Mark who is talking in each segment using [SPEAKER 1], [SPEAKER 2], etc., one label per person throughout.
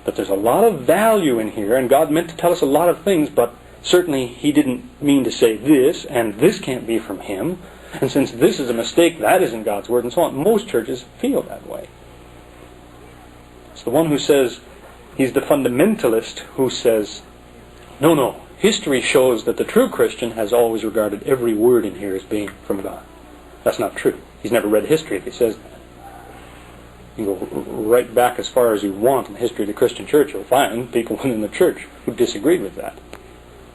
[SPEAKER 1] that there's a lot of value in here, and God meant to tell us a lot of things, but certainly He didn't mean to say this, and this can't be from Him, and since this is a mistake, that isn't God's Word, and so on. Most churches feel that way. It's the one who says, he's the fundamentalist who says, no, history shows that the true Christian has always regarded every word in here as being from God. That's not true. He's never read history if he says that. You go right back as far as you want in the history of the Christian church, you'll find people within the church who disagreed with that.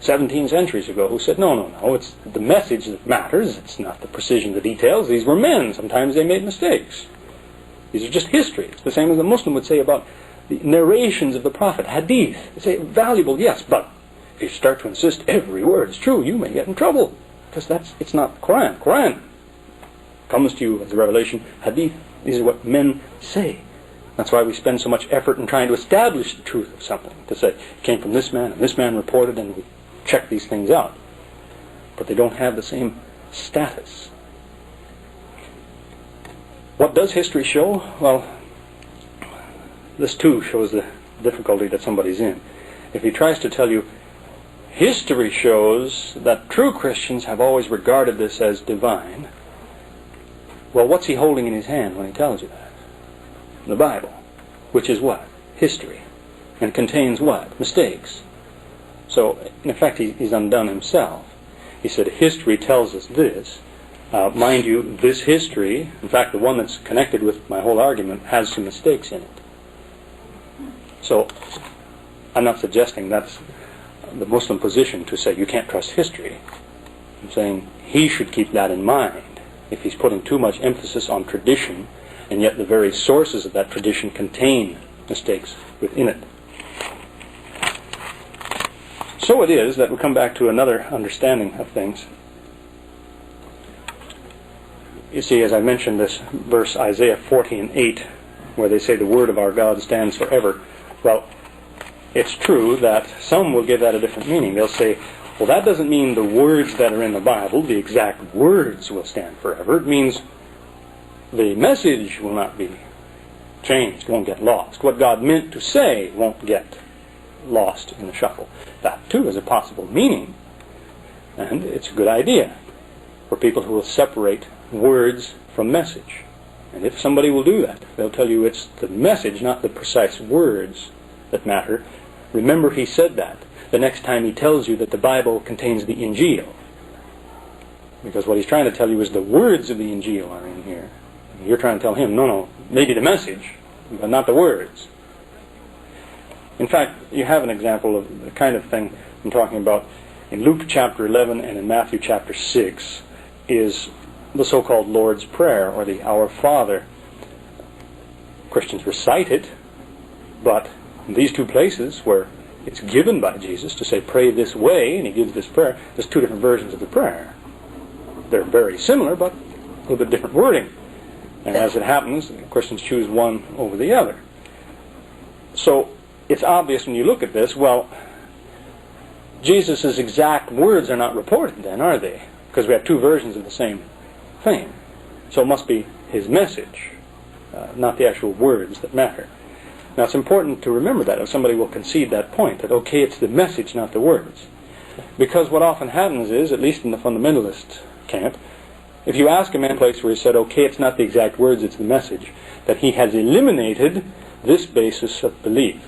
[SPEAKER 1] 17 centuries ago, who said, no, it's the message that matters, it's not the precision of the details. These were men. Sometimes they made mistakes. These are just history. It's the same as the Muslim would say about the narrations of the Prophet, hadith. They say, valuable, yes, but if you start to insist every word is true, you may get in trouble, because it's not the Quran. Quran comes to you as a revelation. Hadith, these are what men say. That's why we spend so much effort in trying to establish the truth of something, to say, it came from this man, and this man reported, and we check these things out. But they don't have the same status. What does history show? Well, this too shows the difficulty that somebody's in. If he tries to tell you, history shows that true Christians have always regarded this as divine, well, what's he holding in his hand when he tells you that? The Bible, which is what? History. And contains what? Mistakes. So, in effect, he's undone himself. He said, history tells us this. Mind you, this history, in fact, the one that's connected with my whole argument, has some mistakes in it. So, I'm not suggesting that's the Muslim position to say you can't trust history. I'm saying he should keep that in mind if he's putting too much emphasis on tradition, and yet the very sources of that tradition contain mistakes within it. So it is that we come back to another understanding of things. You see, as I mentioned this verse, Isaiah 40:8, where they say the word of our God stands forever. Well, it's true that some will give that a different meaning. They'll say, well, that doesn't mean the words that are in the Bible, the exact words, will stand forever. It means the message will not be changed, won't get lost. What God meant to say won't get lost in the shuffle. That, too, is a possible meaning. And it's a good idea for people who will separate words from message. And if somebody will do that, they'll tell you it's the message, not the precise words, that matter. Remember, he said that the next time he tells you that the Bible contains the Injil. Because what he's trying to tell you is the words of the Injil are in here. And you're trying to tell him, no, maybe the message, but not the words. In fact, you have an example of the kind of thing I'm talking about in Luke chapter 11 and in Matthew chapter 6 is the so-called Lord's Prayer, or the Our Father. Christians recite it, but in these two places where it's given by Jesus to say, pray this way, and he gives this prayer, there's two different versions of the prayer. They're very similar, but a little bit different wording. And as it happens, Christians choose one over the other. So, it's obvious when you look at this, well, Jesus' exact words are not reported then, are they? Because we have two versions of the same thing. So it must be his message, not the actual words that matter. Now it's important to remember that, if somebody will concede that point, that okay, it's the message, not the words. Because what often happens is, at least in the fundamentalist camp, if you ask a man in a place where he said, okay, it's not the exact words, it's the message, that he has eliminated this basis of belief.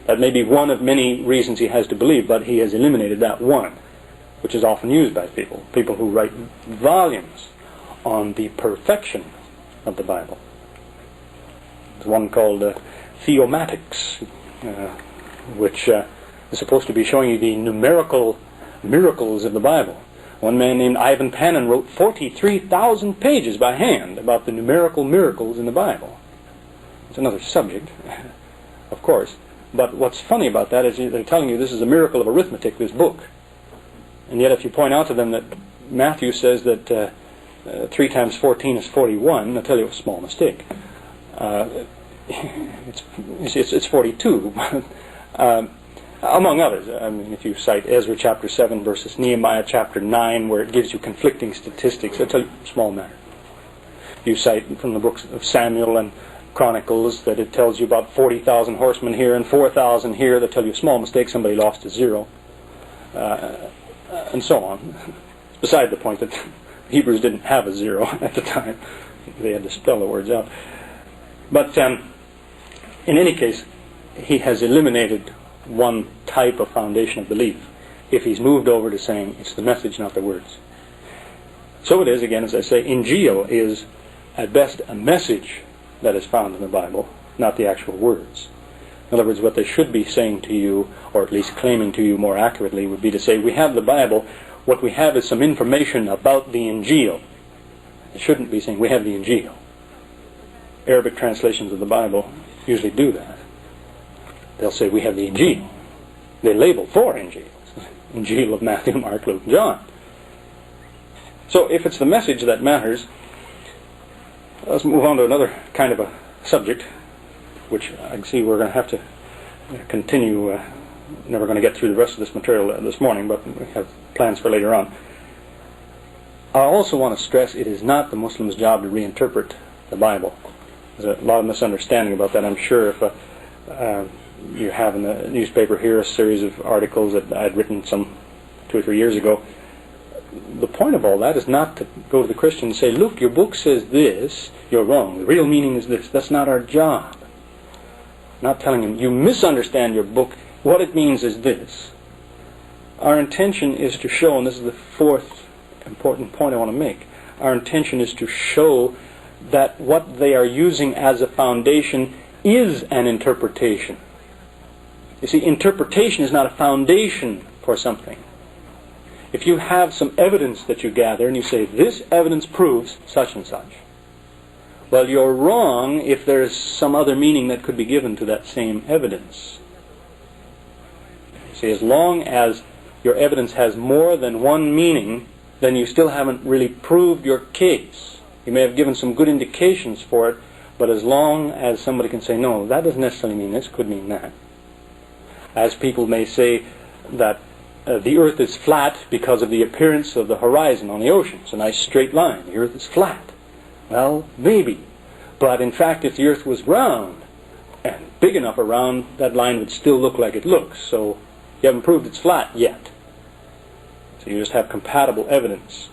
[SPEAKER 1] That may be one of many reasons he has to believe, but he has eliminated that one, which is often used by people who write volumes on the perfection of the Bible. There's one called Theomatics, which is supposed to be showing you the numerical miracles of the Bible. One man named Ivan Panin wrote 43,000 pages by hand about the numerical miracles in the Bible. It's another subject, of course. But what's funny about that is they're telling you this is a miracle of arithmetic, this book. And yet if you point out to them that Matthew says that 3 times 14 is 41, they'll tell you a small mistake. It's 42. Among others. I mean, if you cite Ezra chapter 7 versus Nehemiah chapter 9, where it gives you conflicting statistics, they'll tell you a small matter. You cite from the books of Samuel and Chronicles that it tells you about 40,000 horsemen here and 4,000 here that tell you a small mistake, somebody lost a zero, and so on. It's beside the point that Hebrews didn't have a zero at the time. They had to spell the words out. But in any case, he has eliminated one type of foundation of belief if he's moved over to saying it's the message, not the words. So it is, again, as I say, Injil is at best a message that is found in the Bible, not the actual words. In other words, what they should be saying to you, or at least claiming to you more accurately, would be to say, we have the Bible, what we have is some information about the Injil. It shouldn't be saying, we have the Injil. Arabic translations of the Bible usually do that. They'll say, we have the Injil. They label 4 Injils. Injil of Matthew, Mark, Luke, and John. So if it's the message that matters, let's move on to another kind of a subject, which I see we're going to have to continue. Never going to get through the rest of this material this morning, but we have plans for later on. I also want to stress it is not the Muslim's job to reinterpret the Bible. There's a lot of misunderstanding about that. I'm sure if you have in the newspaper here a series of articles that I'd written some 2 or 3 years ago. The point of all that is not to go to the Christian and say, look, your book says this, you're wrong. The real meaning is this. That's not our job. Not telling him, you misunderstand your book. What it means is this. Our intention is to show, and this is the 4th important point I want to make, our intention is to show that what they are using as a foundation is an interpretation. You see, interpretation is not a foundation for something. If you have some evidence that you gather and you say, this evidence proves such and such, well, you're wrong if there's some other meaning that could be given to that same evidence. See, as long as your evidence has more than one meaning, then you still haven't really proved your case. You may have given some good indications for it, but as long as somebody can say, no, that doesn't necessarily mean this, could mean that. As people may say that the earth is flat because of the appearance of the horizon on the ocean. It's a nice straight line. The earth is flat. Well, maybe. But in fact, if the earth was round, and big enough around, that line would still look like it looks. So you haven't proved it's flat yet. So you just have compatible evidence.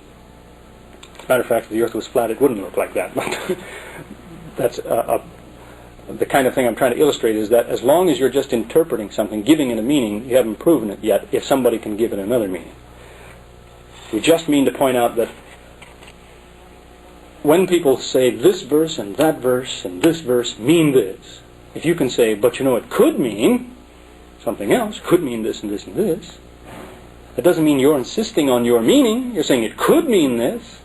[SPEAKER 1] As a matter of fact, if the earth was flat, it wouldn't look like that. But that's the kind of thing I'm trying to illustrate is that as long as you're just interpreting something, giving it a meaning, you haven't proven it yet if somebody can give it another meaning. We just mean to point out that when people say this verse and this verse mean this, if you can say, but you know it could mean something else, could mean this and this and this, that doesn't mean you're insisting on your meaning. You're saying it could mean this.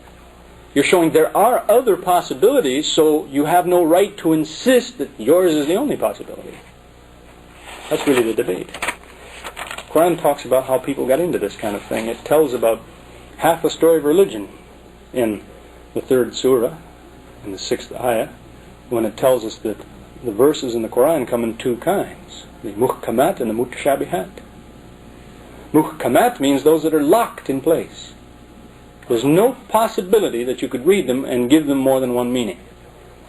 [SPEAKER 1] You're showing there are other possibilities, so you have no right to insist that yours is the only possibility. That's really the debate. The Quran talks about how people got into this kind of thing. It tells about half the story of religion in the 3rd surah, in the 6th ayah, when it tells us that the verses in the Quran come in 2 kinds, the muhkamat and the mutashabihat. Muhkamat means those that are locked in place. There's no possibility that you could read them and give them more than one meaning.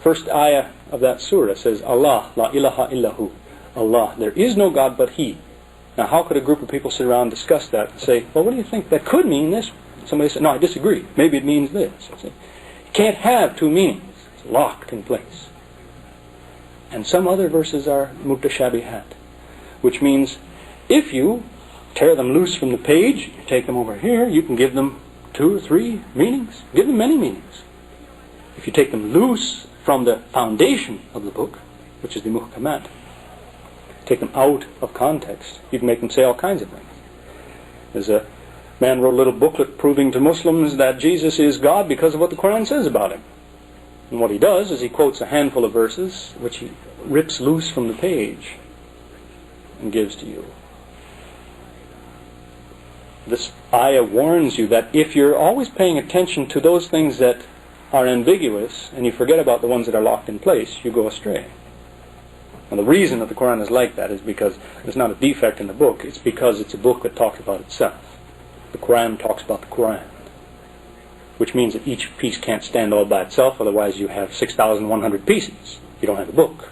[SPEAKER 1] First ayah of that surah says, Allah, la ilaha illahu. Allah, there is no God but He. Now how could a group of people sit around and discuss that and say, well, what do you think? That could mean this. Somebody said, no, I disagree. Maybe it means this. You can't have 2 meanings. It's locked in place. And some other verses are mutashabihat, which means if you tear them loose from the page, you take them over here, you can give them 2 or 3 meanings. Give them many meanings. If you take them loose from the foundation of the book, which is the muhkamat, take them out of context, you can make them say all kinds of things. There's a man wrote a little booklet proving to Muslims that Jesus is God because of what the Quran says about Him. And what he does is he quotes a handful of verses which he rips loose from the page and gives to you. This ayah warns you that if you're always paying attention to those things that are ambiguous and you forget about the ones that are locked in place, you go astray. And the reason that the Quran is like that is because there's not a defect in the book. It's because it's a book that talks about itself. The Quran talks about the Quran, which means that each piece can't stand all by itself, otherwise you have 6,100 pieces. you don't have a book.